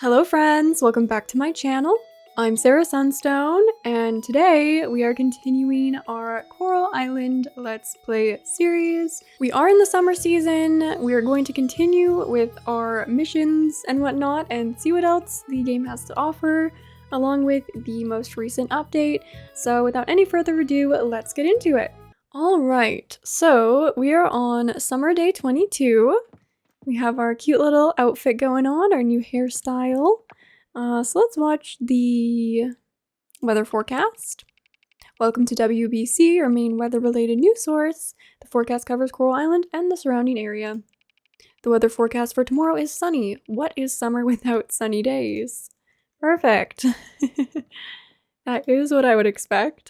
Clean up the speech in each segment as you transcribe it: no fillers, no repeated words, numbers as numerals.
Hello friends, welcome back to my channel. I'm Sarah Sunstone, and today we are continuing our Coral Island Let's Play series. We are in the summer season. We are going to continue with our missions and whatnot and see what else the game has to offer, along with the most recent update. So without any further ado, let's get into it. Alright, so we are on summer day 22. We have our cute little outfit going on, our new hairstyle. So let's watch the weather forecast. Welcome to WBC, your main weather-related news source. The forecast covers Coral Island and the surrounding area. The weather forecast for tomorrow is sunny. What is summer without sunny days? Perfect. That is what I would expect.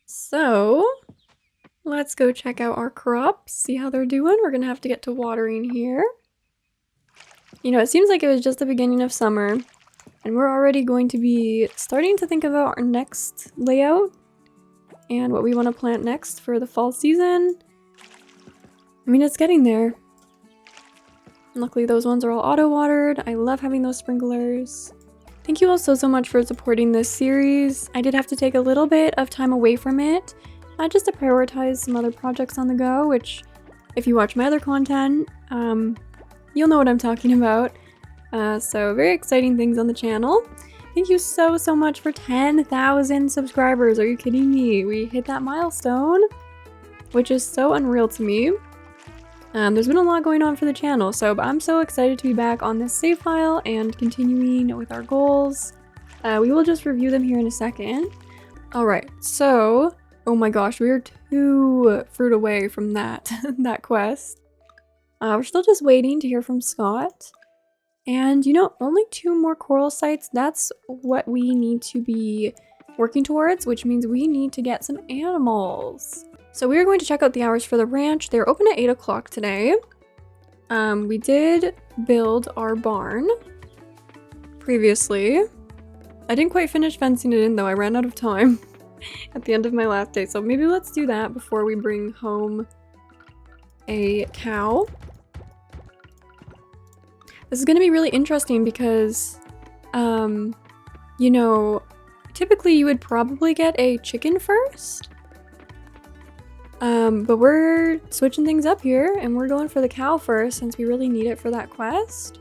So, let's go check out our crops, see how they're doing. We're gonna have to get to watering here. You know, it seems like it was just the beginning of summer, and we're already going to be starting to think about our next layout and what we want to plant next for the fall season. I mean, it's getting there. Luckily, those ones are all auto-watered. I love having those sprinklers. Thank you all so much for supporting this series. I did have to take a little bit of time away from it, just to prioritize some other projects on the go, which, if you watch my other content, you'll know what I'm talking about. So very exciting things on the channel. Thank you so much for 10,000 subscribers. Are you kidding me? We hit that milestone, which is so unreal to me. There's been a lot going on for the channel, so I'm so excited to be back on this save file and continuing with our goals. We will just review them here in a second. Alright, so, oh my gosh, we are 2 fruit away from that, that quest. We're still just waiting to hear from Scott. And you know, only 2 more coral sites. That's what we need to be working towards, which means we need to get some animals. So we are going to check out the hours for the ranch. They're open at 8 o'clock today. We did build our barn previously. I didn't quite finish fencing it in though. I ran out of time at the end of my last day. So maybe let's do that before we bring home a cow. This is going to be really interesting because, you know, typically you would probably get a chicken first. But we're switching things up here and we're going for the cow first since we really need it for that quest.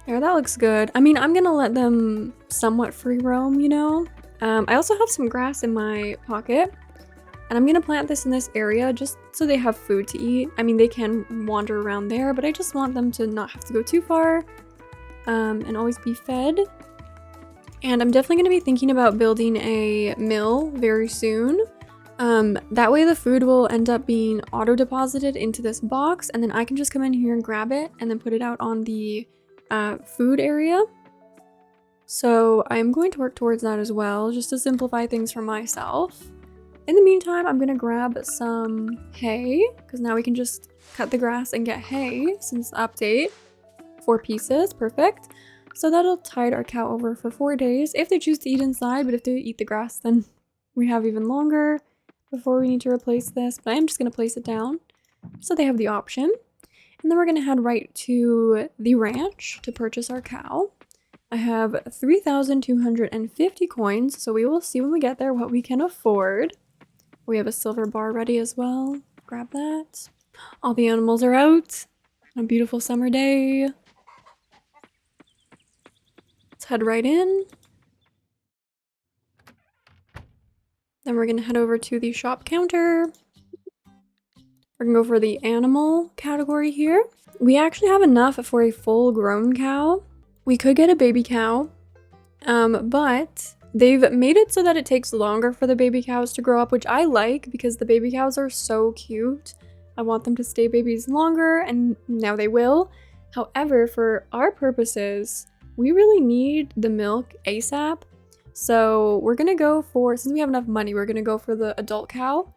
There, that looks good. I mean, I'm gonna let them somewhat free roam, you know? I also have some grass in my pocket. And I'm gonna plant this in this area just so they have food to eat. I mean, they can wander around there, but I just want them to not have to go too far and always be fed. And I'm definitely gonna be thinking about building a mill very soon. That way the food will end up being auto-deposited into this box, and then I can just come in here and grab it and then put it out on the food area. So I'm going to work towards that as well, just to simplify things for myself. In the meantime, I'm gonna grab some hay, because now we can just cut the grass and get hay since the update. 4 pieces, perfect. So that'll tide our cow over for 4 days, if they choose to eat inside, but if they eat the grass, then we have even longer before we need to replace this. But I'm just gonna place it down, so they have the option. And then we're gonna head right to the ranch to purchase our cow. I have 3,250 coins, so we will see when we get there what we can afford. We have a silver bar ready as well. Grab that. All the animals are out on a beautiful summer day. Let's head right in. Then we're gonna head over to the shop counter. We're gonna go for the animal category here. We actually have enough for a full grown cow. We could get a baby cow, but they've made it so that it takes longer for the baby cows to grow up, which I like because the baby cows are so cute. I want them to stay babies longer, and now they will. However, for our purposes, we really need the milk ASAP. So we're gonna go for, since we have enough money, we're gonna go for the adult cow.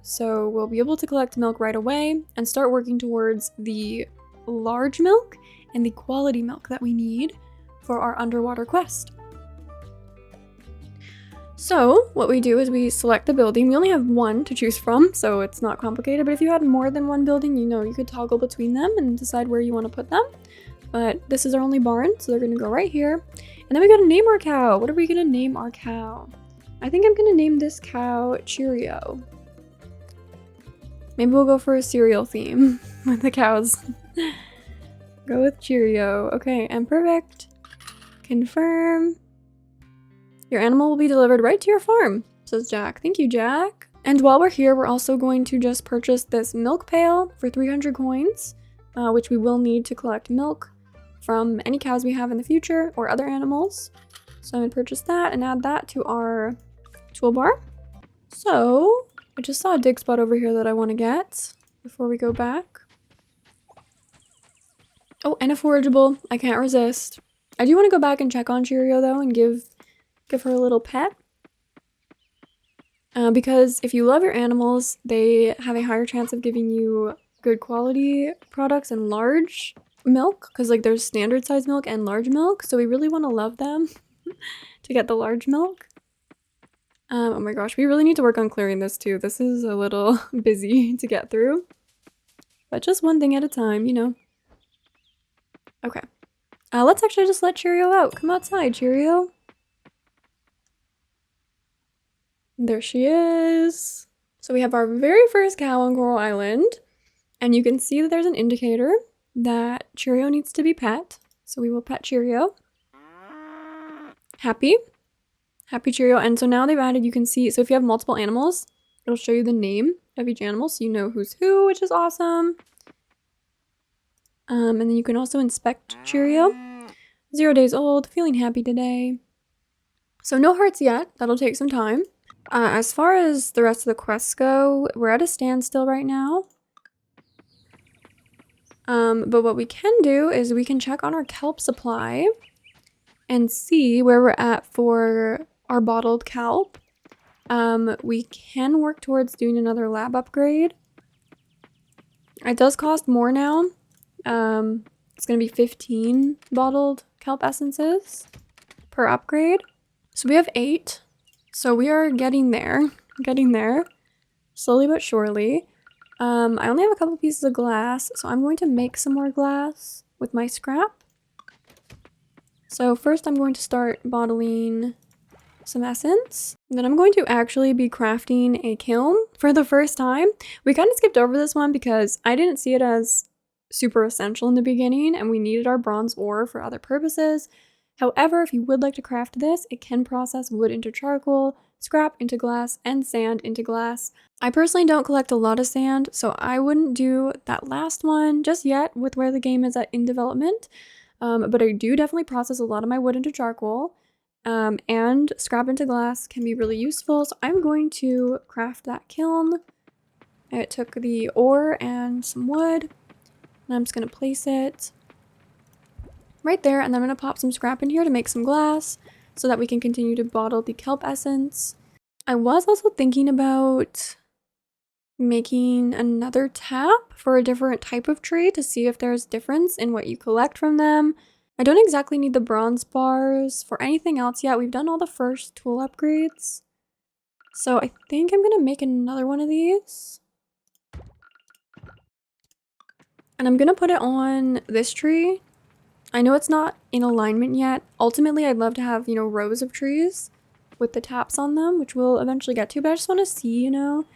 So we'll be able to collect milk right away and start working towards the large milk and the quality milk that we need for our underwater quest. So what we do is we select the building. We only have one to choose from, so it's not complicated. But if you had more than one building, you know, you could toggle between them and decide where you want to put them. But this is our only barn, so they're gonna go right here. And then we gotta name our cow. What are we gonna name our cow? I think I'm gonna name this cow Cheerio. Maybe we'll go for a cereal theme with the cows. Go with Cheerio. Okay, and perfect. Confirm. Your animal will be delivered right to your farm, says Jack. Thank you, Jack. And while we're here, we're also going to just purchase this milk pail for 300 coins, which we will need to collect milk from any cows we have in the future or other animals. So I'm gonna purchase that and add that to our toolbar. So I just saw a dig spot over here that I want to get before we go back. Oh, and a forageable. I can't resist. I do want to go back and check on Cheerio though and give her a little pet. Because if you love your animals, they have a higher chance of giving you good quality products and large milk, because like there's standard size milk and large milk, so we really want to love them to get the large milk. Oh my gosh, we really need to work on clearing this too. This is a little busy to get through, but just one thing at a time, you know. Okay, let's actually just let Cheerio out. Come outside, Cheerio. There she is. So we have our very first cow on Coral Island, and you can see that there's an indicator that Cheerio needs to be pet. So we will pet Cheerio. Happy Cheerio. And so now they've added, you can see, so if you have multiple animals, it'll show you the name of each animal so you know who's who, which is awesome. And then you can also inspect Cheerio. 0 days old, feeling happy today. So no hearts yet, that'll take some time. As far as the rest of the quests go, we're at a standstill right now. But what we can do is we can check on our kelp supply and see where we're at for our bottled kelp. We can work towards doing another lab upgrade. It does cost more now. It's gonna be 15 bottled kelp essences per upgrade. So we have 8. So we are getting there, slowly but surely. I only have a couple pieces of glass, so I'm going to make some more glass with my scrap. So first I'm going to start bottling some essence. Then I'm going to actually be crafting a kiln for the first time. We kind of skipped over this one because I didn't see it as super essential in the beginning, and we needed our bronze ore for other purposes. However, if you would like to craft this, it can process wood into charcoal, scrap into glass, and sand into glass. I personally don't collect a lot of sand, so I wouldn't do that last one just yet with where the game is in development. But I do definitely process a lot of my wood into charcoal, and scrap into glass can be really useful. So I'm going to craft that kiln. I took the ore and some wood, and I'm just going to place it right there, and then I'm going to pop some scrap in here to make some glass so that we can continue to bottle the kelp essence. I was also thinking about making another tap for a different type of tree to see if there's difference in what you collect from them. I don't exactly need the bronze bars for anything else yet. We've done all the first tool upgrades. So I think I'm going to make another one of these. And I'm going to put it on this tree. I know it's not in alignment yet. Ultimately, I'd love to have, you know, rows of trees with the taps on them, which we'll eventually get to, but I just want to see, you know.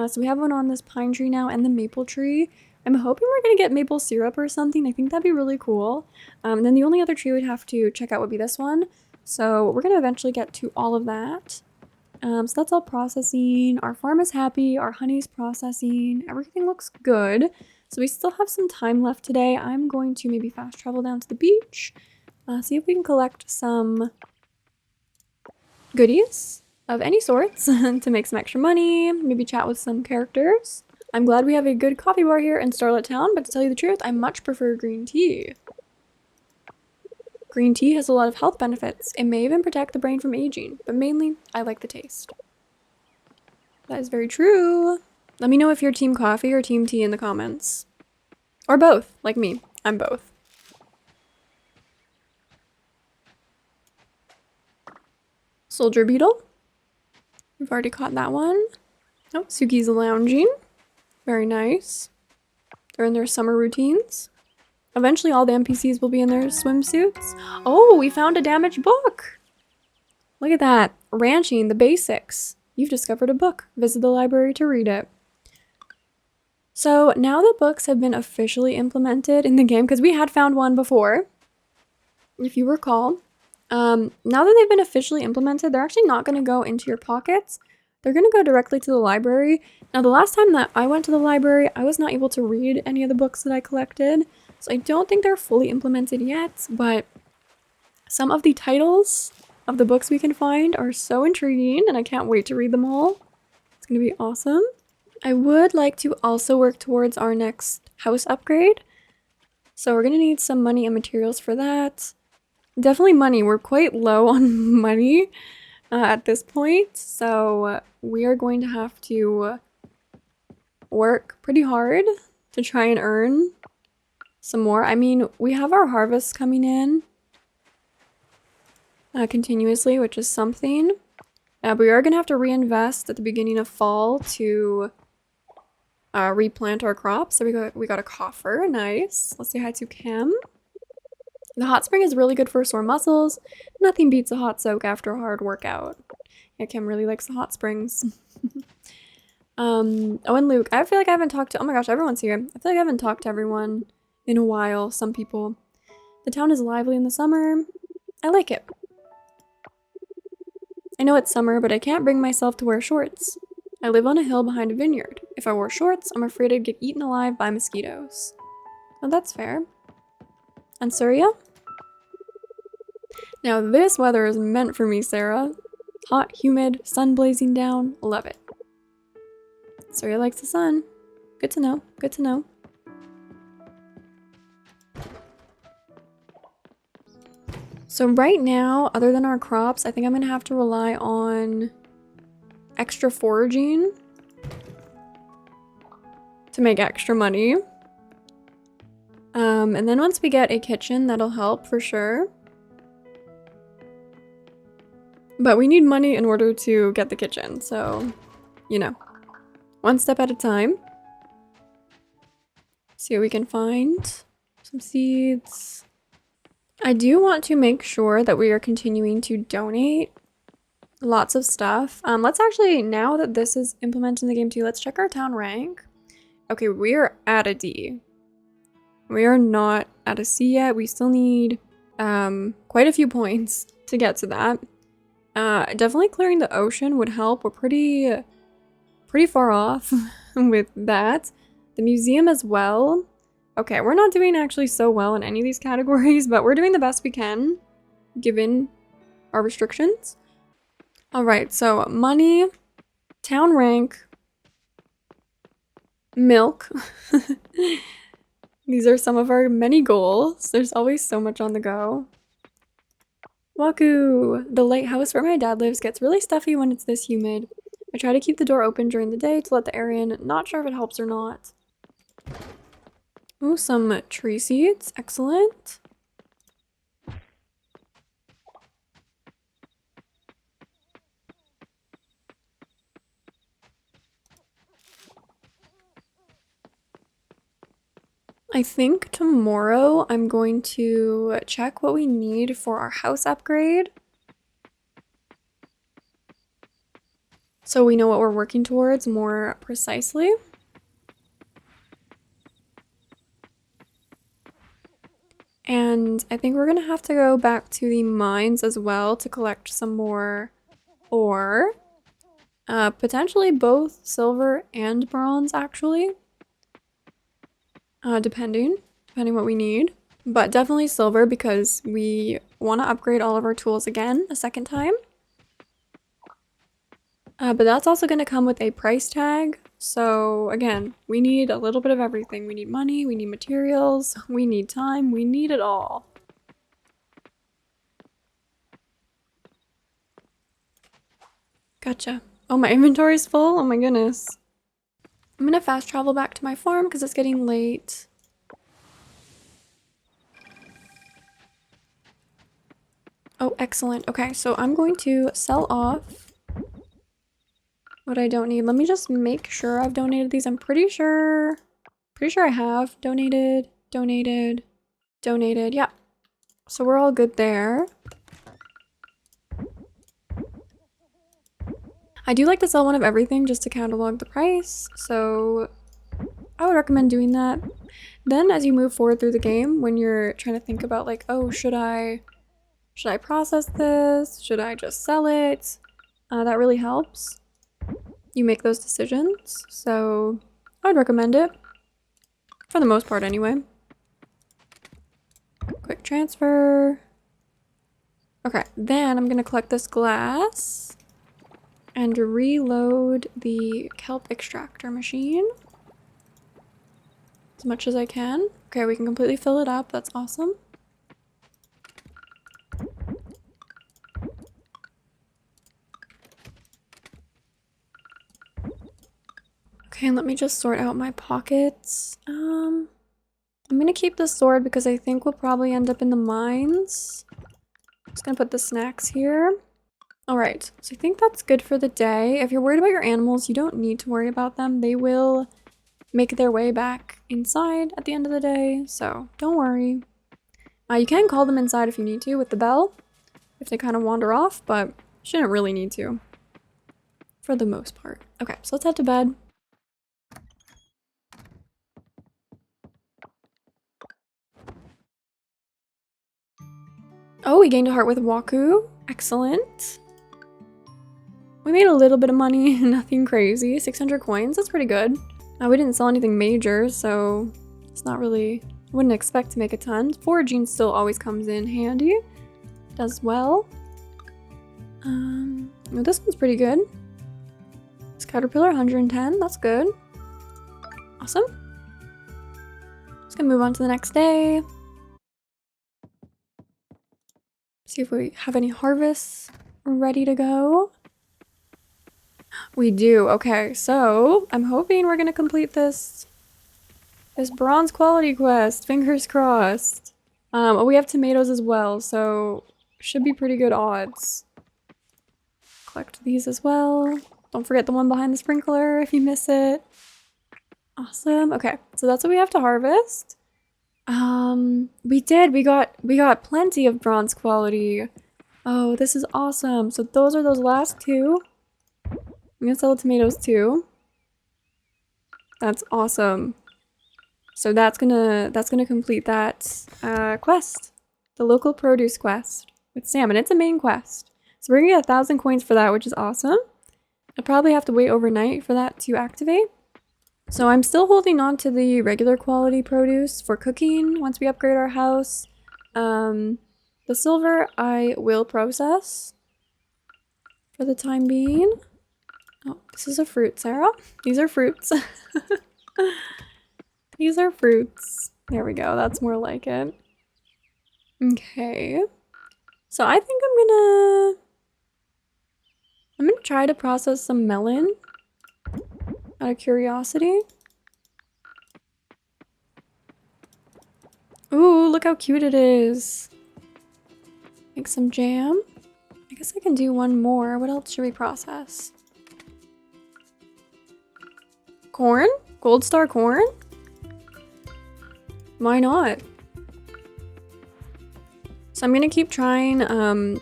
So we have one on this pine tree now and the maple tree. I'm hoping we're going to get maple syrup or something. I think that'd be really cool. And then the only other tree we'd have to check out would be this one. So we're going to eventually get to all of that. So that's all processing. Our farm is happy. Our honey's processing. Everything looks good. So we still have some time left today. I'm going to maybe fast travel down to the beach, see if we can collect some goodies of any sorts to make some extra money, maybe chat with some characters. I'm glad we have a good coffee bar here in Starlet Town, but to tell you the truth, I much prefer green tea. Green tea has a lot of health benefits. It may even protect the brain from aging, but mainly, I like the taste. That is very true. Let me know if you're team coffee or team tea in the comments. Or both, like me. I'm both. Soldier beetle. We've already caught that one. Oh, Suki's lounging. Very nice. They're in their summer routines. Eventually all the NPCs will be in their swimsuits. Oh, we found a damaged book! Look at that. Ranching, the basics. You've discovered a book. Visit the library to read it. So now the books have been officially implemented in the game, because we had found one before, if you recall. Now that they've been officially implemented, they're actually not going to go into your pockets. They're going to go directly to the library. Now, the last time that I went to the library, I was not able to read any of the books that I collected. So I don't think they're fully implemented yet, but some of the titles of the books we can find are so intriguing, and I can't wait to read them all. It's going to be awesome. I would like to also work towards our next house upgrade. So we're going to need some money and materials for that. Definitely money. We're quite low on money at this point. So we are going to have to work pretty hard to try and earn some more. I mean, we have our harvests coming in continuously, which is something. But we are going to have to reinvest at the beginning of fall to replant our crops. So we got a coffer. Nice. Let's say hi to Kim. The hot spring is really good for sore muscles. Nothing beats a hot soak after a hard workout. Yeah, Kim really likes the hot springs. Oh, and Luke. I feel like I haven't talked to... Oh my gosh, everyone's here. I feel like I haven't talked to everyone in a while. Some people. The town is lively in the summer. I like it. I know it's summer, but I can't bring myself to wear shorts. I live on a hill behind a vineyard. If I wore shorts, I'm afraid I'd get eaten alive by mosquitoes. Oh, that's fair. And Surya? Now this weather is meant for me, Sarah. Hot, humid, sun blazing down. Love it. Surya likes the sun. Good to know. Good to know. So right now, other than our crops, I think I'm going to have to rely on extra foraging to make extra money. And then once we get a kitchen, that'll help for sure. But we need money in order to get the kitchen, so, you know, one step at a time. See what we can find. Some seeds. I do want to make sure that we are continuing to donate lots of stuff. Let's actually, now that this is implemented in the game too, let's check our town rank. Okay, we are at a D. We are not at a C yet. We still need quite a few points to get to that. Definitely clearing the ocean would help. We're pretty far off with that. The museum as well. Okay, we're not doing actually so well in any of these categories, but we're doing the best we can given our restrictions. All right, so money, town rank, milk. These are some of our many goals. There's always so much on the go. Waku! The lighthouse where my dad lives gets really stuffy when it's this humid. I try to keep the door open during the day to let the air in. Not sure if it helps or not. Ooh, some tree seeds. Excellent. I think tomorrow I'm going to check what we need for our house upgrade. So we know what we're working towards more precisely. And I think we're gonna have to go back to the mines as well to collect some more ore. Potentially both silver and bronze, actually. Depending what we need. But definitely silver because we want to upgrade all of our tools again a second time. But that's also going to come with a price tag. So again, we need a little bit of everything. We need money, we need materials, we need time, we need it all. Gotcha. Oh, my inventory's full? Oh my goodness. I'm gonna fast travel back to my farm because it's getting late. Oh, excellent. Okay, so I'm going to sell off what I don't need. Let me just make sure I've donated these. I'm pretty sure I have donated. Yeah. So we're all good there. I do like to sell one of everything just to catalog the price, so I would recommend doing that. Then as you move forward through the game, when you're trying to think about like, oh, should I process this? Should I just sell it? That really helps. You make those decisions, so I would recommend it. For the most part anyway. Quick transfer. Okay, then I'm gonna collect this glass and reload the kelp extractor machine as much as I can. Okay, we can completely fill it up. That's awesome. Okay, let me just sort out my pockets. I'm gonna keep the sword because I think we'll probably end up in the mines. Just gonna put the snacks here. Alright, so I think that's good for the day. If you're worried about your animals, you don't need to worry about them. They will make their way back inside at the end of the day, so don't worry. You can call them inside if you need to with the bell, if they kind of wander off, but you shouldn't really need to, for the most part. Okay, so let's head to bed. Oh, we gained a heart with Waku. Excellent. We made a little bit of money, nothing crazy. 600 coins, that's pretty good. We didn't sell anything major, so it's not really, I wouldn't expect to make a ton. Foraging still always comes in handy. Does well. Oh, this one's pretty good. This caterpillar, 110, that's good. Awesome. Just gonna move on to the next day. See if we have any harvests ready to go. We do. Okay, so I'm hoping we're gonna complete this bronze quality quest. Fingers crossed. We have tomatoes as well, so should be pretty good odds. Collect these as well. Don't forget the one behind the sprinkler if you miss it. Awesome. Okay, so that's what we have to harvest. We did. We got plenty of bronze quality. Oh, this is awesome. So those are those last two. I'm gonna sell the tomatoes too. That's awesome. So that's gonna complete that quest, the local produce quest with salmon. It's a main quest, so we're gonna get 1,000 coins for that, which is awesome. I'll probably have to wait overnight for that to activate. So I'm still holding on to the regular quality produce for cooking once we upgrade our house. The silver I will process for the time being. Oh, this is a fruit, Sarah. These are fruits. These are fruits. There we go. That's more like it. Okay. So I think I'm gonna try to process some melon out of curiosity. Ooh, look how cute it is. Make some jam. I guess I can do one more. What else should we process? Corn? Gold star corn? Why not? So I'm gonna keep trying,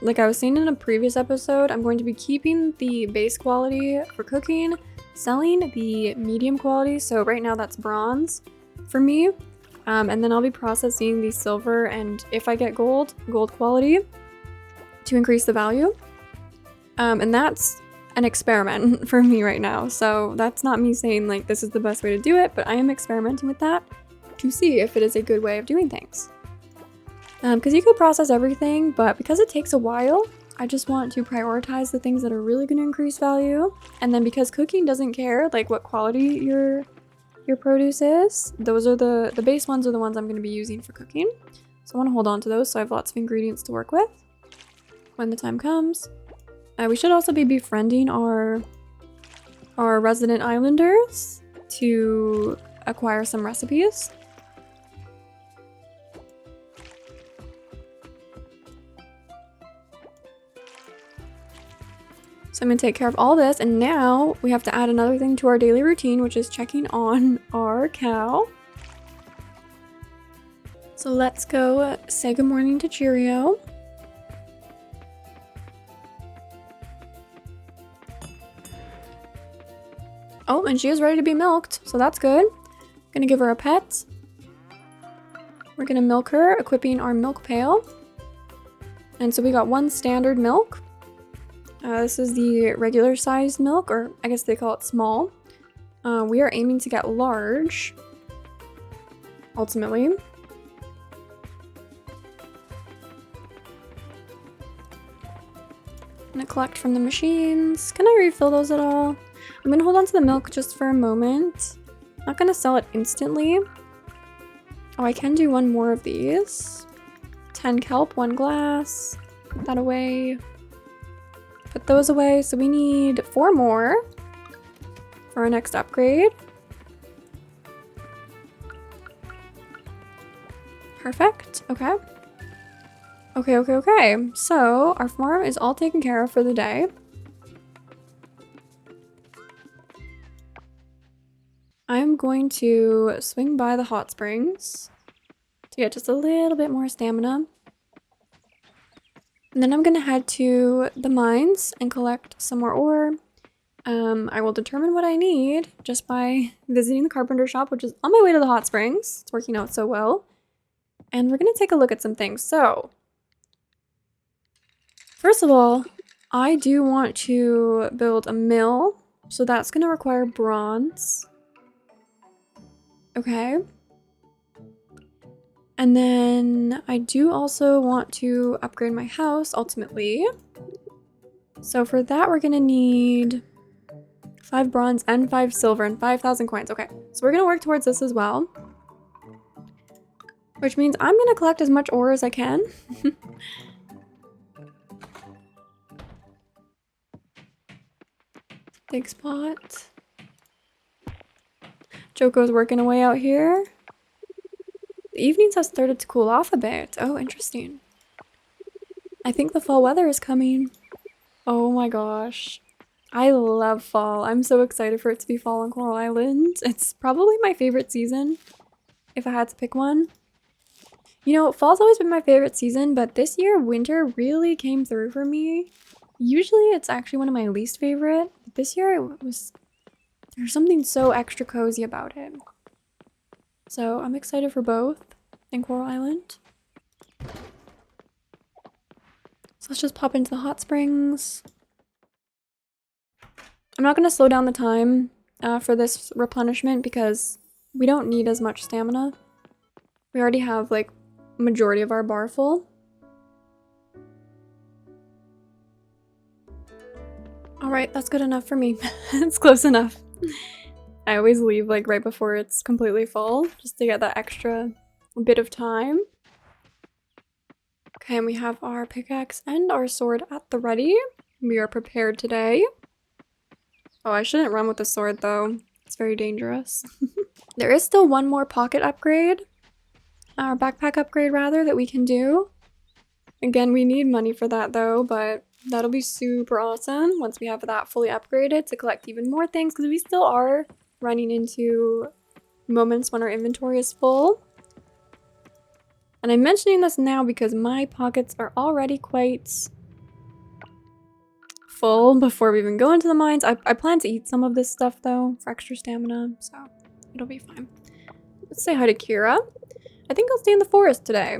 like I was saying in a previous episode, I'm going to be keeping the base quality for cooking, selling the medium quality, so right now that's bronze for me, and then I'll be processing the silver and if I get gold quality to increase the value. And that's an experiment for me right now, so that's not me saying like this is the best way to do it, but I am experimenting with that to see if it is a good way of doing things. Because you could process everything, but because it takes a while, I just want to prioritize the things that are really going to increase value. And then because cooking doesn't care like what quality your produce is, those are the base ones are the ones I'm going to be using for cooking. So I want to hold on to those so I have lots of ingredients to work with when the time comes. We should also be befriending our resident islanders to acquire some recipes. So I'm gonna take care of all this, and now we have to add another thing to our daily routine, which is checking on our cow. So let's go say good morning to Cheerio. Oh, and she is ready to be milked, so that's good. Gonna give her a pet. We're gonna milk her, equipping our milk pail. And so we got one standard milk. This is the regular sized milk, or I guess they call it small. We are aiming to get large, ultimately. I'm gonna collect from the machines. Can I refill those at all? I'm gonna hold on to the milk just for a moment. Not gonna sell it instantly. Oh, I can do one more of these. 10 kelp, 1 glass. Put that away. Put those away. So we need 4 more for our next upgrade. Perfect. Okay. Okay. So our farm is all taken care of for the day. I'm going to swing by the hot springs to get just a little bit more stamina. And then I'm gonna head to the mines and collect some more ore. I will determine what I need just by visiting the carpenter shop, which is on my way to the hot springs. It's working out so well. And we're gonna take a look at some things. So, first of all, I do want to build a mill. So that's gonna require bronze. Okay. And then I do also want to upgrade my house ultimately. So for that, we're gonna need 5 bronze and 5 silver and 5,000 coins. Okay, so we're gonna work towards this as well. Which means I'm gonna collect as much ore as I can. Big spot. Joko's working away out here. The evenings have started to cool off a bit. Oh, interesting. I think the fall weather is coming. Oh my gosh. I love fall. I'm so excited for it to be fall on Coral Island. It's probably my favorite season, if I had to pick one. You know, fall's always been my favorite season, but this year winter really came through for me. Usually it's actually one of my least favorite, but this year it was... There's something so extra cozy about it. So I'm excited for both in Coral Island. So let's just pop into the hot springs. I'm not going to slow down the time for this replenishment because we don't need as much stamina. We already have like majority of our bar full. Alright, that's good enough for me. It's close enough. I always leave like right before it's completely full, just to get that extra bit of time. Okay, and we have our pickaxe and our sword at the ready. We are prepared today. Oh, I shouldn't run with the sword though. It's very dangerous. There is still one more pocket upgrade, or backpack upgrade rather, that we can do. Again, we need money for that though, but that'll be super awesome once we have that fully upgraded to collect even more things, because we still are running into moments when our inventory is full. And I'm mentioning this now because my pockets are already quite full before we even go into the mines. I plan to eat some of this stuff though for extra stamina, so it'll be fine. Let's say hi to Kira. I think I'll stay in the forest today.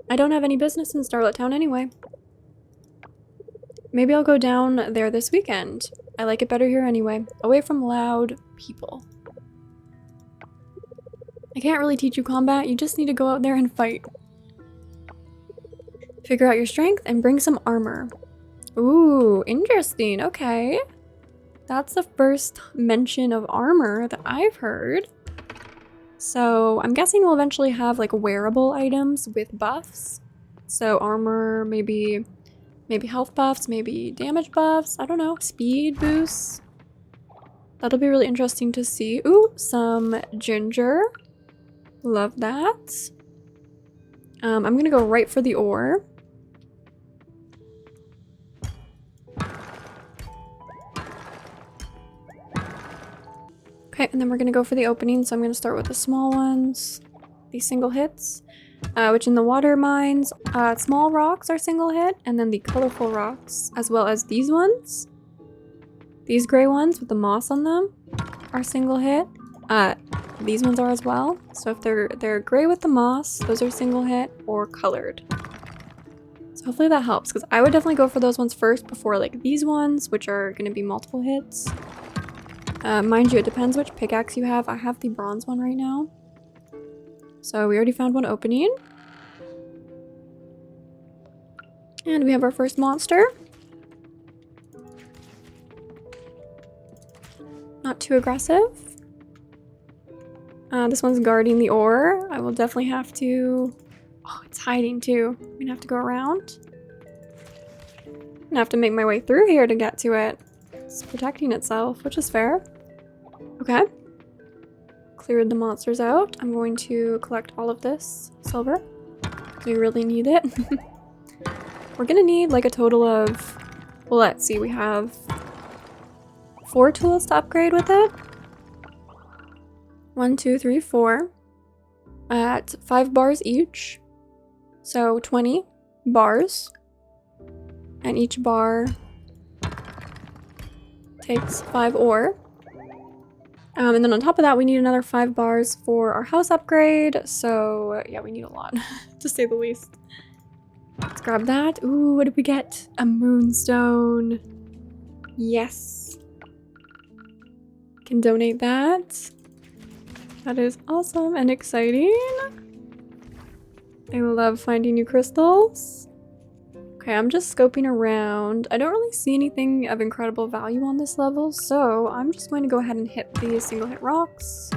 I don't have any business in Starlet Town anyway. Maybe I'll go down there this weekend. I like it better here anyway, away from loud people. I can't really teach you combat, you just need to go out there and fight. Figure out your strength and bring some armor. Ooh, interesting, okay. That's the first mention of armor that I've heard. So I'm guessing we'll eventually have like wearable items with buffs. So armor, maybe health buffs, maybe damage buffs, I don't know, speed boosts. That'll be really interesting to see. Ooh, some ginger. Love that. I'm gonna go right for the ore. Okay, and then we're gonna go for the opening. So I'm gonna start with the small ones, these single hits, which in the water mines, small rocks are single hit, and then the colorful rocks, as well as these ones, these gray ones with the moss on them, are single hit. These ones are as well. So if they're gray with the moss, those are single hit or colored. So hopefully that helps, because I would definitely go for those ones first before like these ones, which are going to be multiple hits. Mind you, it depends which pickaxe you have. I have the bronze one right now. So we already found one opening. And we have our first monster. Not too aggressive. This one's guarding the ore. I will definitely have to... Oh, it's hiding too. I'm gonna have to go around. I'm gonna have to make my way through here to get to it. It's protecting itself, which is fair. Okay. Cleared the monsters out. I'm going to collect all of this silver. We really need it. We're gonna need like a total of... Well, let's see. We have 4 tools to upgrade with it. 1, 2, 3, 4. At 5 bars each. So 20 bars. And each bar takes 5 ore. And then on top of that, we need another 5 bars for our house upgrade. So yeah, we need a lot, to say the least. Let's grab that. Ooh, what did we get? A moonstone. Yes. Can donate that. That is awesome and exciting. I love finding new crystals. Okay, I'm just scoping around. I don't really see anything of incredible value on this level, so I'm just going to go ahead and hit these single hit rocks.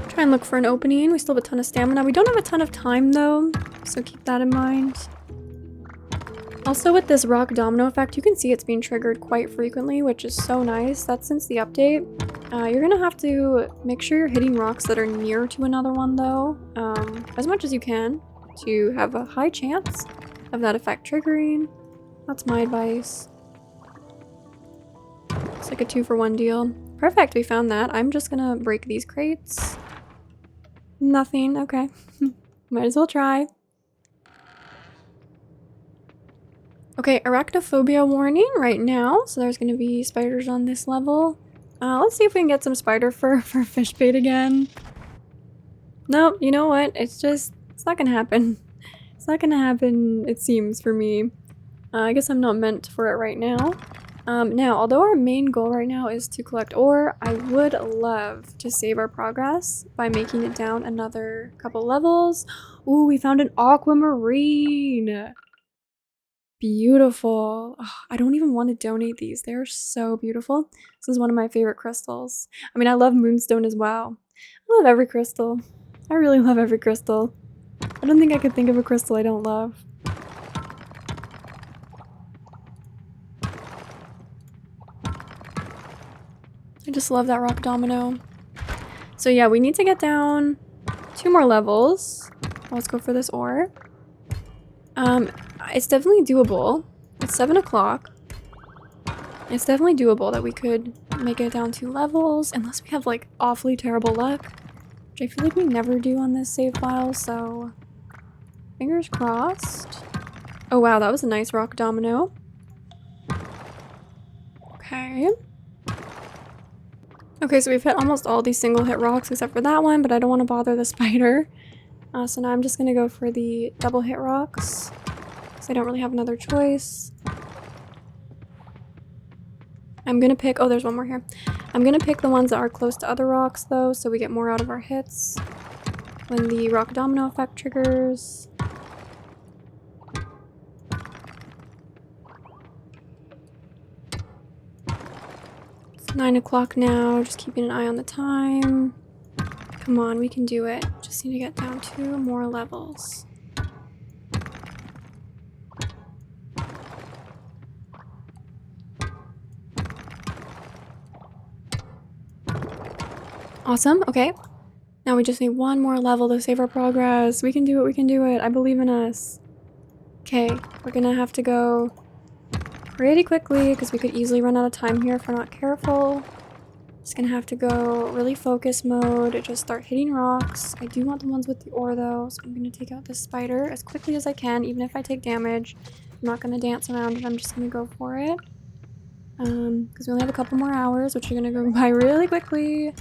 Try and look for an opening. We still have a ton of stamina. We don't have a ton of time though, so keep that in mind. Also with this rock domino effect, you can see it's being triggered quite frequently, which is so nice. That's since the update. You're gonna have to make sure you're hitting rocks that are near to another one though, as much as you can, to have a high chance of that effect triggering. That's my advice. It's like a 2-for-1 deal. Perfect, we found that. I'm just gonna break these crates. Nothing, okay. Might as well try. Okay, arachnophobia warning right now. So there's gonna be spiders on this level. Let's see if we can get some spider fur for fish bait again. Nope, you know what? It's not gonna happen. It's not gonna happen, it seems, for me. I guess I'm not meant for it right now. Now, although our main goal right now is to collect ore, I would love to save our progress by making it down another couple levels. Ooh, we found an aquamarine! Beautiful. Oh, I don't even want to donate these. They're so beautiful. This is one of my favorite crystals. I mean, I love moonstone as well. I love every crystal. I really love every crystal. I don't think I could think of a crystal I don't love. I just love that rock domino. So yeah, we need to get down 2 more levels. Let's go for this ore. It's definitely doable. It's 7 o'clock. It's definitely doable that we could make it down 2 levels, unless we have like awfully terrible luck, which I feel like we never do on this save file, so fingers crossed. Oh wow, that was a nice rock domino. Okay. Okay, so we've hit almost all these single hit rocks except for that one, but I don't want to bother the spider. So now I'm just gonna go for the double hit rocks, because I don't really have another choice. I'm gonna pick, oh there's one more here. I'm gonna pick the ones that are close to other rocks though, so we get more out of our hits when the rock domino effect triggers. It's 9 o'clock now, just keeping an eye on the time. Come on, we can do it. Just need to get down 2 more levels. Awesome, okay. Now we just need 1 more level to save our progress. We can do it, we can do it. I believe in us. Okay, we're gonna have to go pretty quickly because we could easily run out of time here if we're not careful. Just gonna have to go really focus mode, just start hitting rocks. I do want the ones with the ore though, so I'm gonna take out this spider as quickly as I can, even if I take damage. I'm not gonna dance around it, I'm just gonna go for it. Because we only have a couple more hours, which are gonna go by really quickly.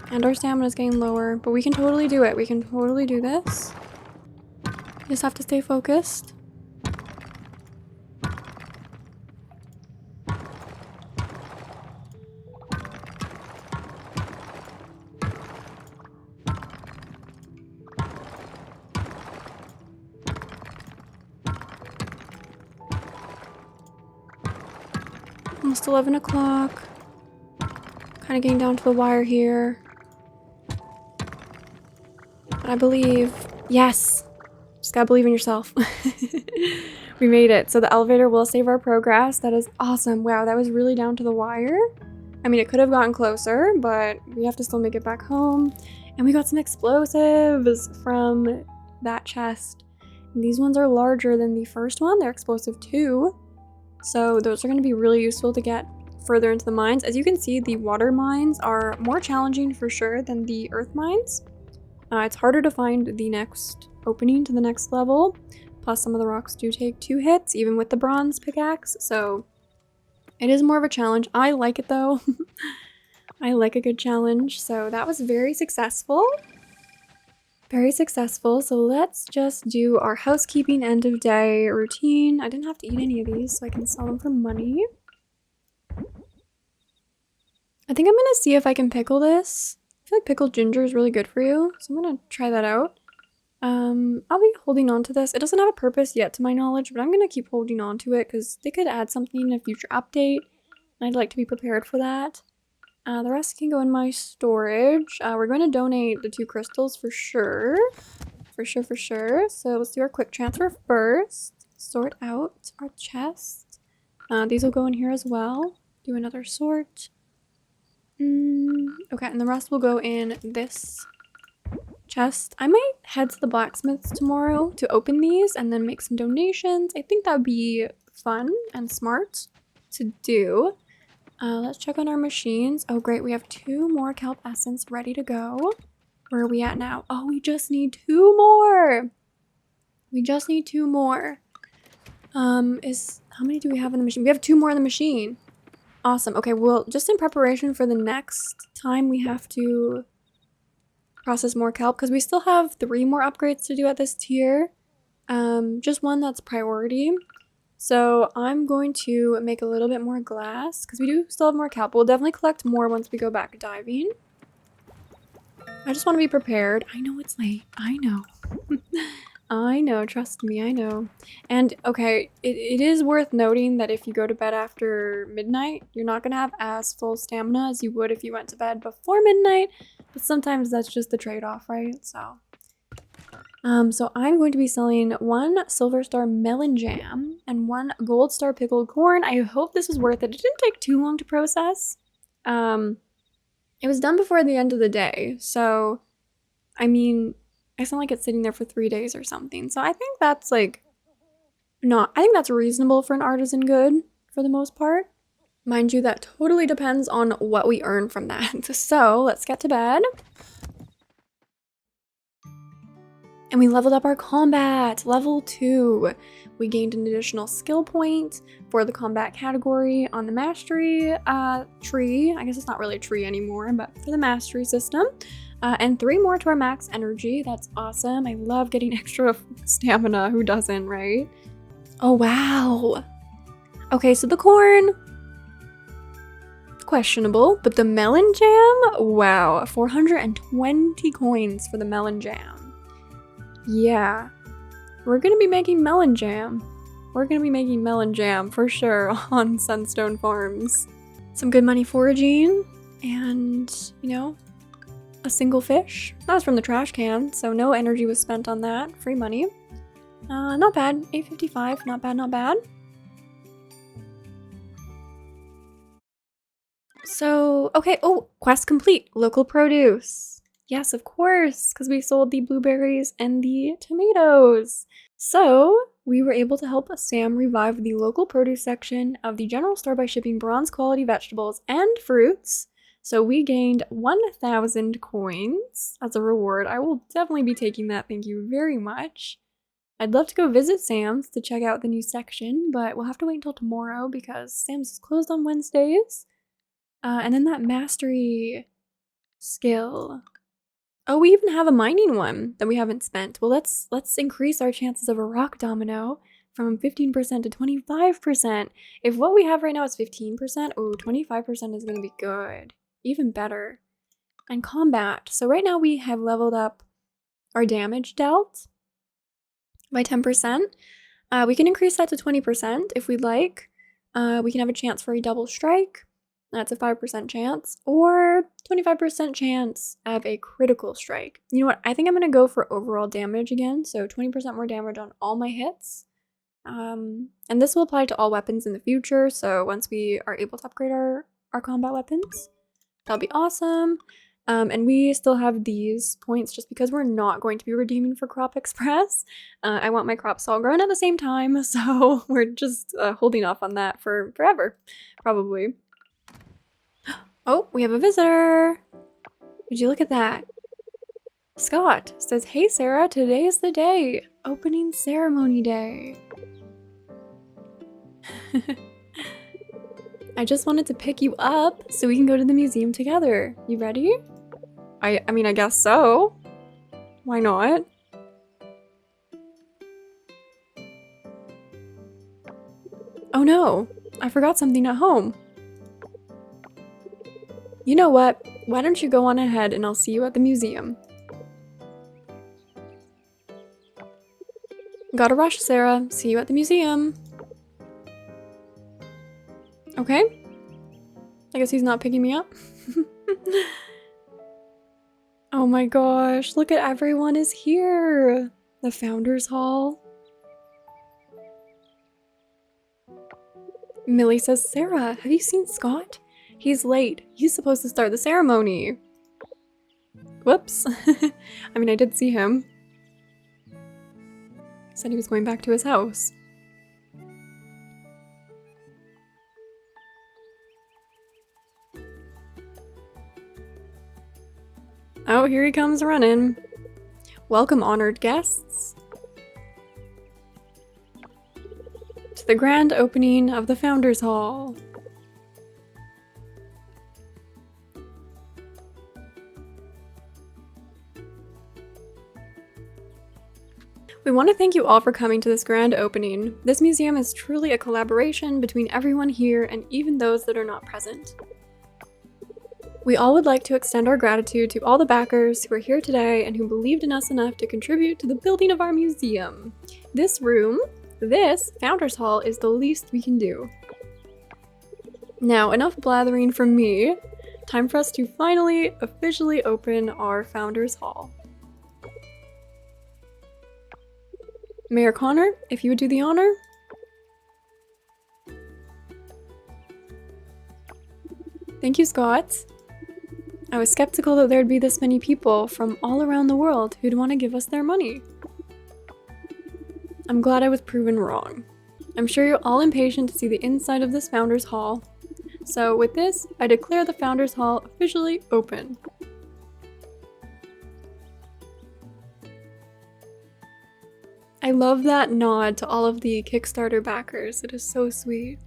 And our stamina is getting lower, but we can totally do it. We can totally do this. Just have to stay focused. Almost 11 o'clock. Kind of getting down to the wire here. But I believe. Yes! Just gotta believe in yourself. We made it. So the elevator will save our progress. That is awesome. Wow, that was really down to the wire. I mean, it could have gotten closer, but we have to still make it back home. And we got some explosives from that chest. And these ones are larger than the first one. They're explosive too. So those are going to be really useful to get further into the mines. As you can see, the water mines are more challenging for sure than the earth mines. It's harder to find the next opening to the next level. Plus, some of the rocks do take 2 hits, even with the bronze pickaxe. So it is more of a challenge. I like it though. I like a good challenge. So that was very successful. Very successful. So let's just do our housekeeping end of day routine. I didn't have to eat any of these, so I can sell them for money. I think I'm gonna see if I can pickle this. I feel like pickled ginger is really good for you, so I'm gonna try that out. I'll be holding on to this. It doesn't have a purpose yet to my knowledge, but I'm gonna keep holding on to it because they could add something in a future update, and I'd like to be prepared for that. The rest can go in my storage. We're going to donate the 2 crystals for sure. For sure. So let's do our quick transfer first. Sort out our chest. These will go in here as well. Do another sort. Okay, and the rest will go in this chest. I might head to the blacksmith's tomorrow to open these and then make some donations. I think that would be fun and smart to do. Let's check on our machines. Oh great, we have 2 more kelp essence ready to go. Where are we at now? Oh, we just need 2 more. We just need 2 more. How many do we have in the machine? We have 2 more in the machine. Awesome. Okay, well, just in preparation for the next time we have to process more kelp, because we still have 3 more upgrades to do at this tier. Just one that's priority. So I'm going to make a little bit more glass because we do still have more kelp. We'll definitely collect more once we go back diving. I just want to be prepared. I know it's late. I know. I know. Trust me. I know. And okay, it is worth noting that if you go to bed after midnight, you're not going to have as full stamina as you would if you went to bed before midnight. But sometimes that's just the trade-off, right? So I'm going to be selling 1 silver star melon jam and 1 gold star pickled corn. I hope this was worth it. It didn't take too long to process. It was done before the end of the day. So, I mean, it's not like it's sitting there for 3 days or something. So I think that's I think that's reasonable for an artisan good for the most part. Mind you, that totally depends on what we earn from that. So let's get to bed. And we leveled up our combat, level 2. We gained an additional skill point for the combat category on the mastery tree. I guess it's not really a tree anymore, but for the mastery system. And 3 more to our max energy. That's awesome. I love getting extra stamina. Who doesn't, right? Oh, wow. Okay, so the corn, questionable, but the melon jam, wow. 420 coins for the melon jam. Yeah, we're gonna be making melon jam. We're gonna be making melon jam for sure on Sunstone Farms. Some good money foraging and, you know, a single fish. That was from the trash can, so no energy was spent on that. Free money. Not bad. 855. Not bad, not bad. So, okay. Oh, quest complete. Local produce. Yes, of course, because we sold the blueberries and the tomatoes. So, we were able to help Sam revive the local produce section of the general store by shipping bronze quality vegetables and fruits. So we gained 1,000 coins as a reward. I will definitely be taking that, thank you very much. I'd love to go visit Sam's to check out the new section, but we'll have to wait until tomorrow because Sam's is closed on Wednesdays. And then that mastery skill. Oh, we even have a mining one that we haven't spent. Well, let's increase our chances of a rock domino from 15% to 25%. If what we have right now is 15%, oh, 25% is going to be good. Even better. And combat. So right now we have leveled up our damage dealt by 10%. We can increase that to 20% if we'd like. We can have a chance for a double strike. That's a 5% chance, or 25% chance of a critical strike. You know what? I think I'm going to go for overall damage again, so 20% more damage on all my hits. And this will apply to all weapons in the future, so once we are able to upgrade our combat weapons, that'll be awesome. And we still have these points just because we're not going to be redeeming for Crop Express. I want my crops all grown at the same time, so we're just holding off on that for forever, probably. Oh, we have a visitor. Would you look at that? Scott says, "Hey Sarah, today is the day. Opening ceremony day." I just wanted to pick you up so we can go to the museum together. You ready? I mean, I guess so. Why not? Oh no, I forgot something at home. You know what? Why don't you go on ahead and I'll see you at the museum. Gotta rush, Sarah. See you at the museum. Okay. I guess he's not picking me up. Oh my gosh, look at everyone is here. The Founders Hall. Millie says, "Sarah, have you seen Scott? He's late. He's supposed to start the ceremony." Whoops. I mean, I did see him. He said he was going back to his house. Oh, here he comes running. Welcome, honored guests, to the grand opening of the Founders Hall. We want to thank you all for coming to this grand opening. This museum is truly a collaboration between everyone here and even those that are not present. We all would like to extend our gratitude to all the backers who are here today and who believed in us enough to contribute to the building of our museum. This room, this Founders Hall, is the least we can do. Now, enough blathering from me. Time for us to finally officially open our Founders Hall. Mayor Connor, if you would do the honor. Thank you, Scott. I was skeptical that there'd be this many people from all around the world who'd want to give us their money. I'm glad I was proven wrong. I'm sure you're all impatient to see the inside of this Founders Hall. So with this, I declare the Founders Hall officially open. I love that nod to all of the Kickstarter backers. It is so sweet.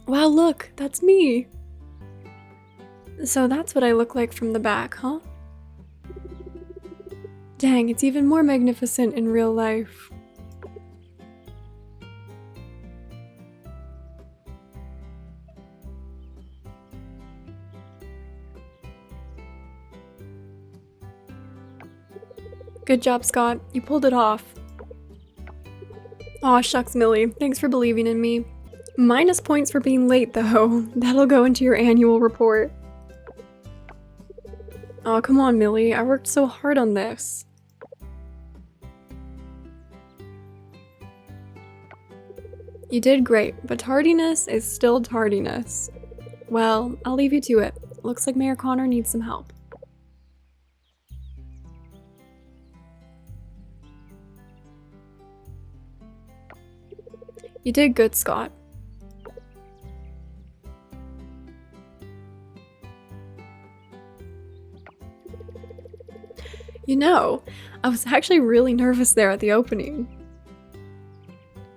Wow, look, that's me. So that's what I look like from the back, huh? Dang, it's even more magnificent in real life. Good job, Scott. You pulled it off. Aw, shucks, Millie. Thanks for believing in me. Minus points for being late, though. That'll go into your annual report. Aw, come on, Millie. I worked so hard on this. You did great, but tardiness is still tardiness. Well, I'll leave you to it. Looks like Mayor Connor needs some help. You did good, Scott. You know, I was actually really nervous there at the opening.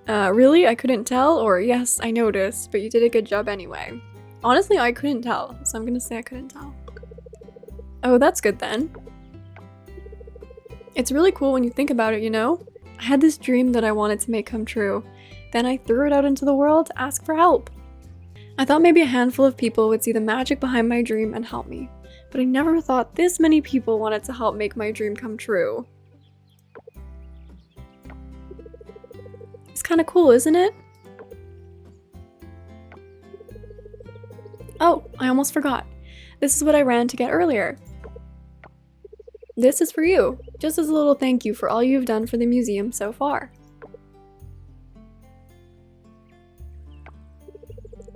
Really? I couldn't tell? Or yes, I noticed, but you did a good job anyway. Honestly, I couldn't tell, so I'm gonna say I couldn't tell. Oh, that's good then. It's really cool when you think about it, you know? I had this dream that I wanted to make come true. Then I threw it out into the world to ask for help. I thought maybe a handful of people would see the magic behind my dream and help me, but I never thought this many people wanted to help make my dream come true. It's kind of cool, isn't it? Oh, I almost forgot. This is what I ran to get earlier. This is for you, just as a little thank you for all you've done for the museum so far.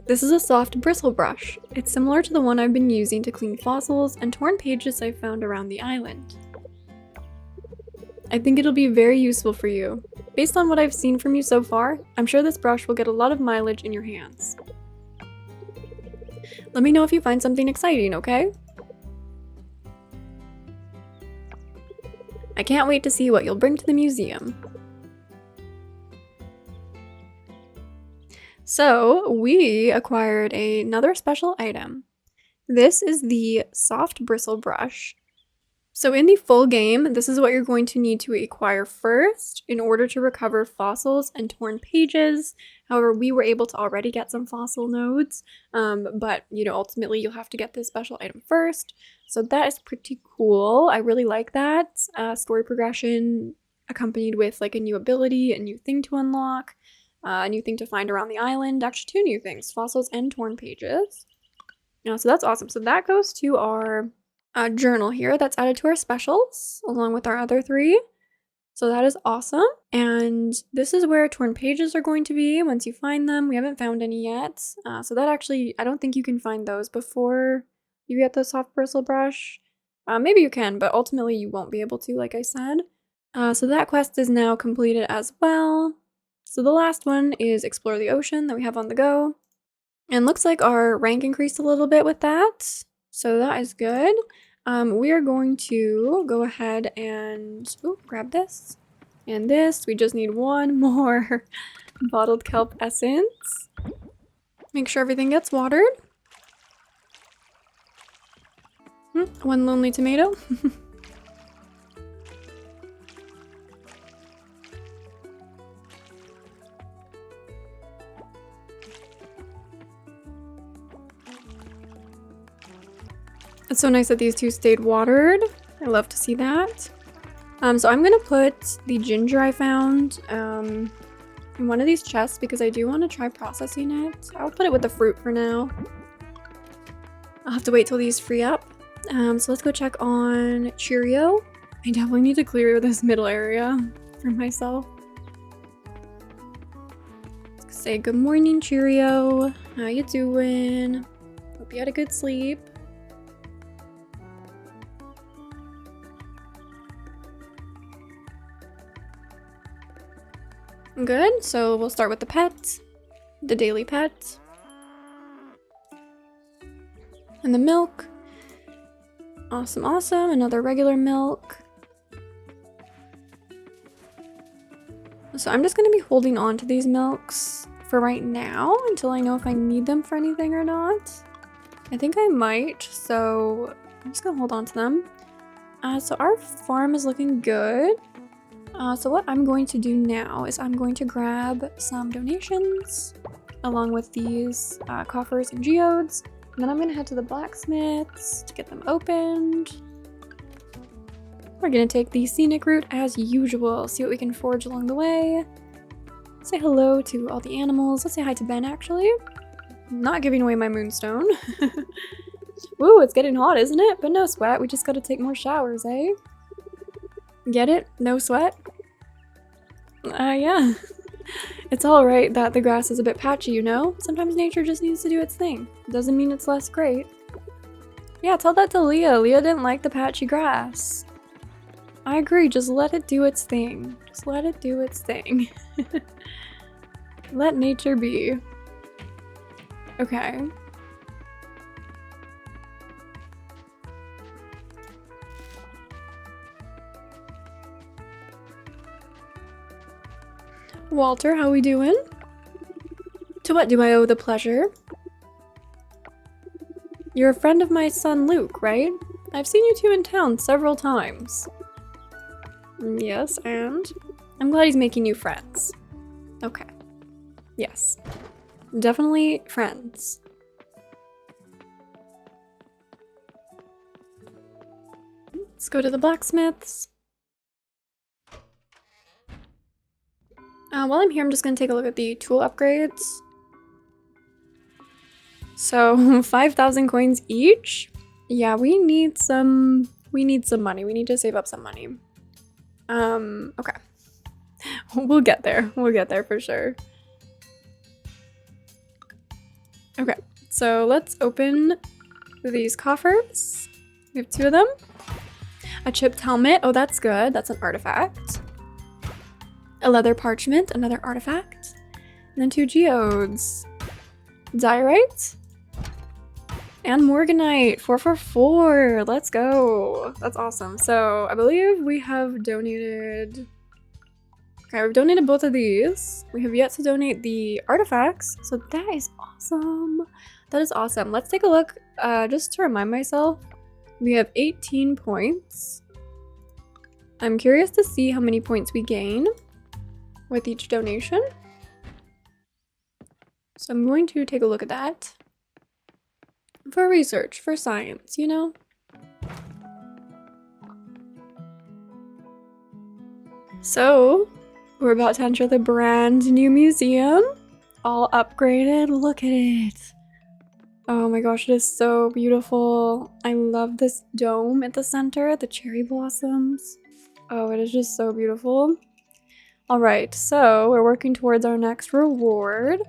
This is a soft bristle brush. It's similar to the one I've been using to clean fossils and torn pages I've found around the island. I think it'll be very useful for you. Based on what I've seen from you so far, I'm sure this brush will get a lot of mileage in your hands. Let me know if you find something exciting, okay? I can't wait to see what you'll bring to the museum. So, we acquired another special item. This is the soft bristle brush. So in the full game, this is what you're going to need to acquire first in order to recover fossils and torn pages. However, we were able to already get some fossil nodes, but ultimately you'll have to get this special item first. So that is pretty cool. I really like that. Story progression accompanied with like a new ability, a new thing to unlock, a new thing to find around the island. Actually, two new things, fossils and torn pages. So that's awesome. So that goes to our journal here that's added to our specials along with our other 3. So that is awesome. And this is where torn pages are going to be once you find them. We haven't found any yet. So that actually, I don't think you can find those before you get the soft bristle brush. Maybe you can, but ultimately you won't be able to, like I said. So that quest is now completed as well. So the last one is explore the ocean that we have on the go. And looks like our rank increased a little bit with that. So that is good. We are going to go ahead and grab this and this. We just need one more bottled kelp essence. Make sure everything gets watered. One lonely tomato. It's so nice that these 2 stayed watered. I love to see that. So I'm gonna put the ginger I found in one of these chests because I do want to try processing it. I'll put it with the fruit for now. I'll have to wait till these free up. So let's go check on Cheerio. I definitely need to clear this middle area for myself. Let's say good morning, Cheerio. How you doing? Hope you had a good sleep. Good, so we'll start with the pet, the daily pet, and the milk. Awesome, awesome, another regular milk. So I'm just going to be holding on to these milks for right now until I know if I need them for anything or not. I think I might, so I'm just going to hold on to them. So our farm is looking good. So what I'm going to do now is I'm going to grab some donations along with these coffers and geodes, and then I'm going to head to the blacksmiths to get them opened. We're going to take the scenic route as usual, see what we can forage along the way. Say hello to all the animals. Let's say hi to Ben, actually. I'm not giving away my moonstone. Woo, it's getting hot, isn't it? But no sweat, we just gotta take more showers, eh? Get it? No sweat? Yeah. It's alright that the grass is a bit patchy, you know? Sometimes nature just needs to do its thing. Doesn't mean it's less great. Yeah, tell that to Leah. Leah didn't like the patchy grass. I agree, just let it do its thing. Just let it do its thing. Let nature be. Okay. Walter, how we doing? To what do I owe the pleasure? You're a friend of my son Luke, right? I've seen you two in town several times. Yes, and? I'm glad he's making new friends. Okay. Yes. Definitely friends. Let's go to the blacksmiths. While I'm here, I'm just gonna take a look at the tool upgrades. So 5,000 coins each. Yeah, we need some money. We need to save up some money. Okay. We'll get there. We'll get there for sure. Okay, so let's open these coffers. We have 2 of them. A chipped helmet. Oh, that's good. That's an artifact. A leather parchment, another artifact. And then 2 geodes. Diorite. And Morganite. 4 for 4. Let's go. That's awesome. So I believe we have donated... Okay, we've donated both of these. We have yet to donate the artifacts. So that is awesome. That is awesome. Let's take a look. Just to remind myself, we have 18 points. I'm curious to see how many points we gain with each donation. So I'm going to take a look at that. For research, for science, you know? So, we're about to enter the brand new museum. All upgraded. Look at it. Oh my gosh, it is so beautiful. I love this dome at the center, the cherry blossoms. Oh, it is just so beautiful. Alright, so we're working towards our next reward.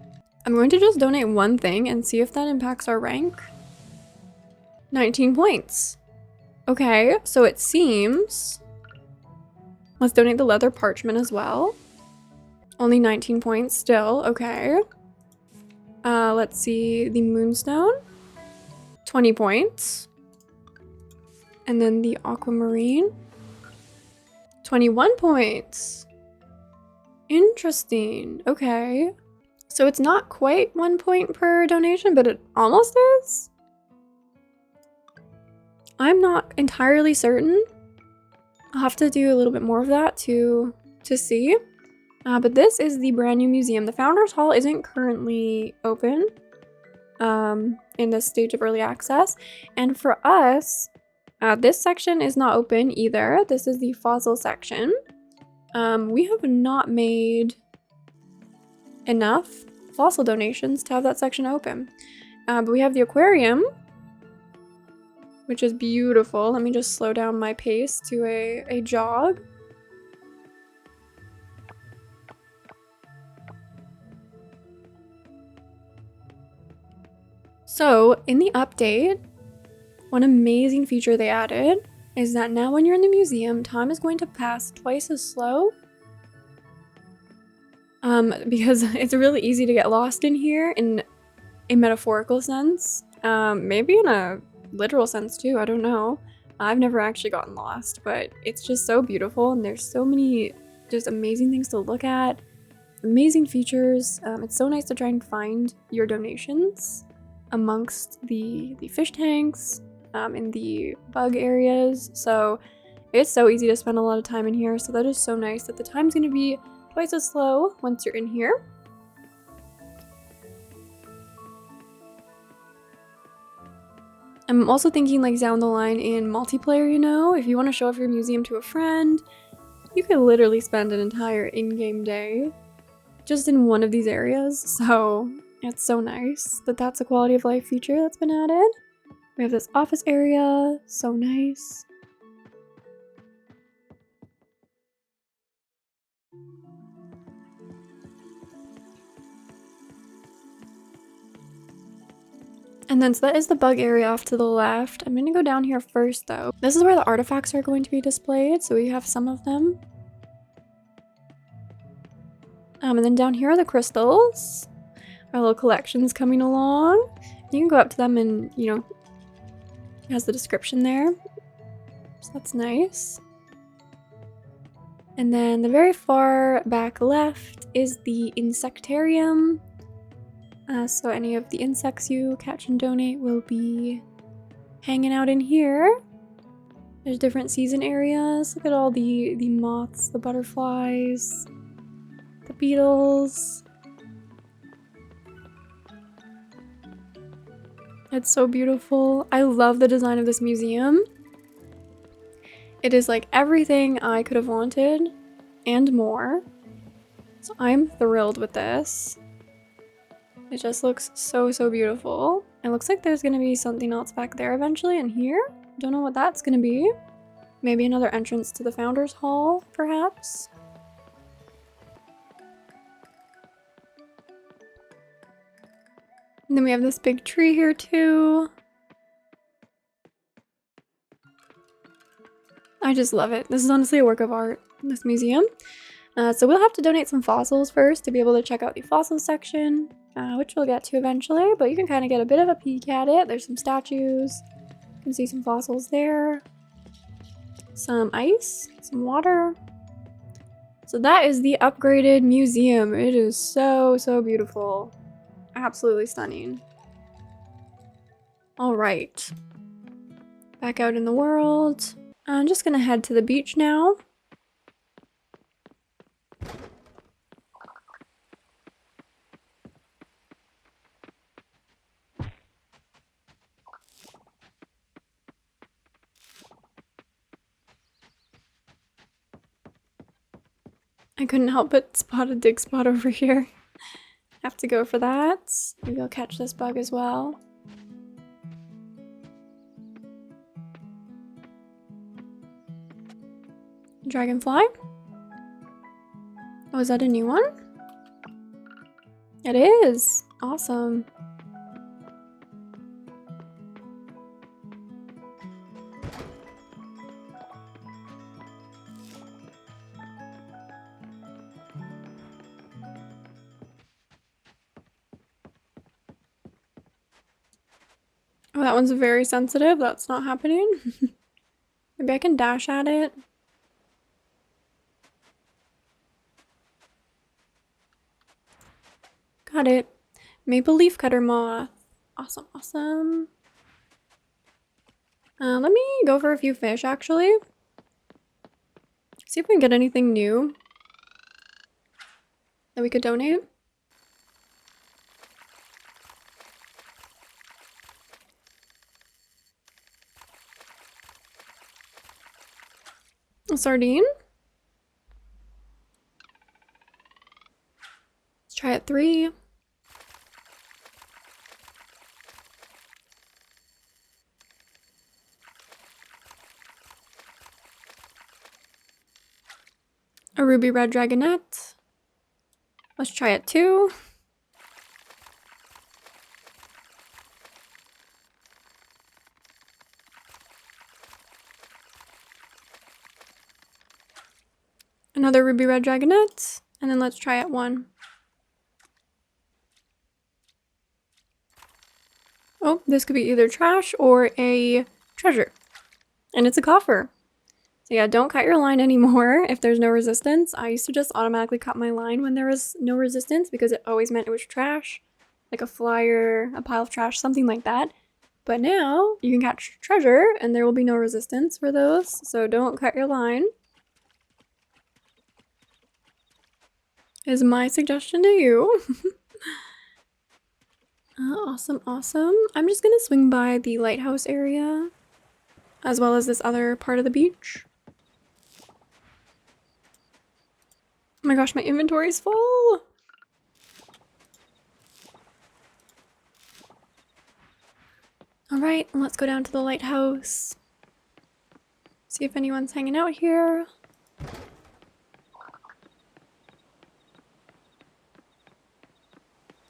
I'm going to just donate one thing and see if that impacts our rank. 19 points. Okay, so it seems... Let's donate the leather parchment as well. Only 19 points still, okay. Let's see, the moonstone. 20 points. And then the aquamarine. 21 points. Interesting, okay. So it's not quite 1 point per donation, but it almost is? I'm not entirely certain. I'll have to do a little bit more of that to see. But this is the brand new museum. The Founders Hall isn't currently open in this stage of early access. And for us, this section is not open either. This is the fossil section. We have not made enough fossil donations to have that section open. But we have the aquarium, which is beautiful. Let me just slow down my pace to a jog. So, in the update, one amazing feature they added is that now when you're in the museum, time is going to pass twice as slow. Because it's really easy to get lost in here in a metaphorical sense. Maybe in a literal sense too, I don't know. I've never actually gotten lost, but it's just so beautiful and there's so many just amazing things to look at. Amazing features. It's so nice to try and find your donations amongst the fish tanks, in the bug areas. So it's so easy to spend a lot of time in here. So that is so nice that the time's going to be twice as slow once you're in here. I'm also thinking like down the line in multiplayer, you know, if you want to show off your museum to a friend, you could literally spend an entire in-game day just in one of these areas. So it's so nice that that's a quality of life feature that's been added. We have this office area, so nice. And then, so that is the bug area off to the left. I'm gonna go down here first though. This is where the artifacts are going to be displayed, so we have some of them. And then down here are the crystals. Our little collection's coming along. You can go up to them and, you know, it has the description there. So that's nice. And then the very far back left is the insectarium. So any of the insects you catch and donate will be hanging out in here. There's different season areas. Look at all the moths, the butterflies, the beetles. It's so beautiful. I love the design of this museum. It is like everything I could have wanted and more. So I'm thrilled with this. It just looks so, so beautiful. It looks like there's gonna be something else back there eventually in here. Don't know what that's gonna be. Maybe another entrance to the Founders Hall, perhaps? And then we have this big tree here too. I just love it. This is honestly a work of art, this museum. So we'll have to donate some fossils first to be able to check out the fossil section, which we'll get to eventually, but you can kind of get a bit of a peek at it. There's some statues. You can see some fossils there. Some ice, some water. So that is the upgraded museum. It is so, so beautiful. Absolutely stunning. All right. Back out in the world. I'm just gonna head to the beach now. I couldn't help but spot a dig spot over here. Have to go for that. Maybe I'll catch this bug as well. Dragonfly? Oh, is that a new one? It is! Awesome. Oh, that one's very sensitive. That's not happening. Maybe I can dash at it. Got it. Maple leaf cutter moth. Awesome, awesome. Let me go for a few fish, actually. See if we can get anything new that we could donate. A sardine. Let's try it 3. A ruby red dragonette. Let's try it 2. Another ruby red dragonette. And then let's try it 1. Oh, this could be either trash or a treasure. And it's a coffer. So yeah, don't cut your line anymore if there's no resistance. I used to just automatically cut my line when there was no resistance because it always meant it was trash. Like a flyer, a pile of trash, something like that. But now you can catch treasure and there will be no resistance for those. So don't cut your line. Is my suggestion to you. Awesome, awesome. I'm just gonna swing by the lighthouse area as well as this other part of the beach. Oh my gosh, my inventory's full! Alright, let's go down to the lighthouse. See if anyone's hanging out here.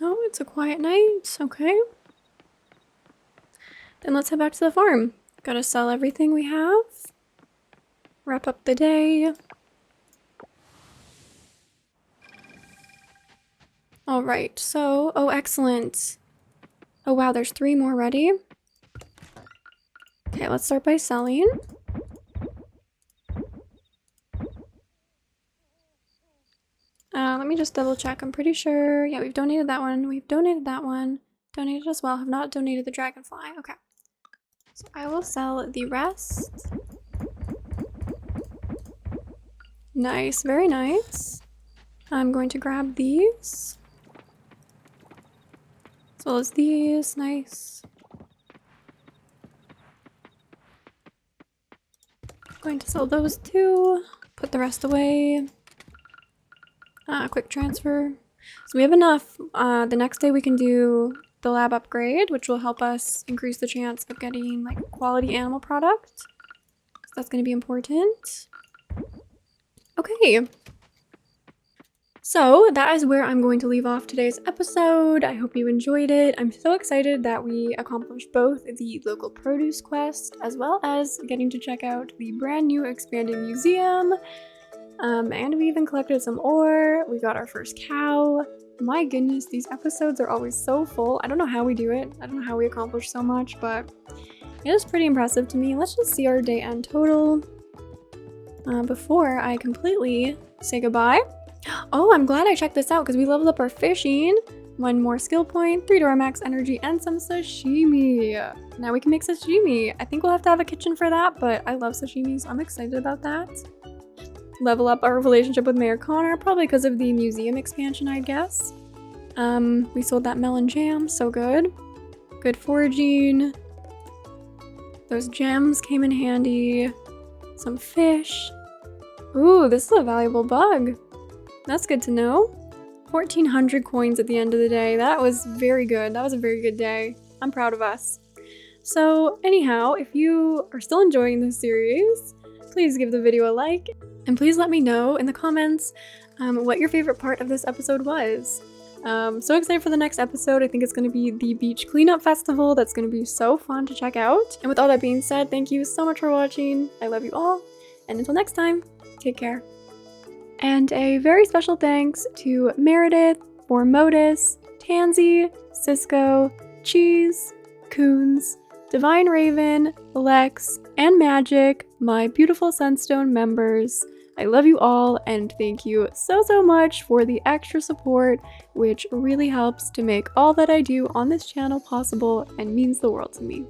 Oh, it's a quiet night. Okay. Then let's head back to the farm. Gotta sell everything we have. Wrap up the day. All right, so, oh, excellent. Oh, wow, there's 3 more ready. Okay, let's start by selling. Let me just double check. I'm pretty sure. Yeah, we've donated that one. We've donated that one. Donated as well. Have not donated the dragonfly. Okay. So I will sell the rest. Nice. Very nice. I'm going to grab these. As well as these. Nice. Going to sell those too. Put the rest away. Quick transfer. So we have enough. The next day we can do the lab upgrade, which will help us increase the chance of getting like quality animal product. So that's going to be important. Okay. So that is where I'm going to leave off today's episode. I hope you enjoyed it. I'm so excited that we accomplished both the local produce quest as well as getting to check out the brand new expanded museum. And we even collected some ore. We got our first cow. My goodness, these episodes are always so full. I don't know how we do it. I don't know how we accomplish so much, but it is pretty impressive to me. Let's just see our day end total before I completely say goodbye. Oh, I'm glad I checked this out because we leveled up our fishing. 1 more skill point, 3 to our max energy, and some sashimi. Now we can make sashimi. I think we'll have to have a kitchen for that, but I love sashimi, so I'm excited about that. Level up our relationship with Mayor Connor, probably because of the museum expansion, I guess. We sold that melon jam, so good. Good foraging. Those gems came in handy. Some fish. Ooh, this is a valuable bug. That's good to know. 1,400 coins at the end of the day. That was very good. That was a very good day. I'm proud of us. So anyhow, if you are still enjoying this series, please give the video a like. And please let me know in the comments what your favorite part of this episode was. So excited for the next episode. I think it's going to be the beach cleanup festival. That's going to be so fun to check out. And with all that being said, thank you so much for watching. I love you all. And until next time, take care. And a very special thanks to Meredith, Formotus, Tansy, Cisco, Cheese, Coons, Divine Raven, Lex, and Magic, my beautiful Sunstone members. I love you all and thank you so much for the extra support, which really helps to make all that I do on this channel possible and means the world to me.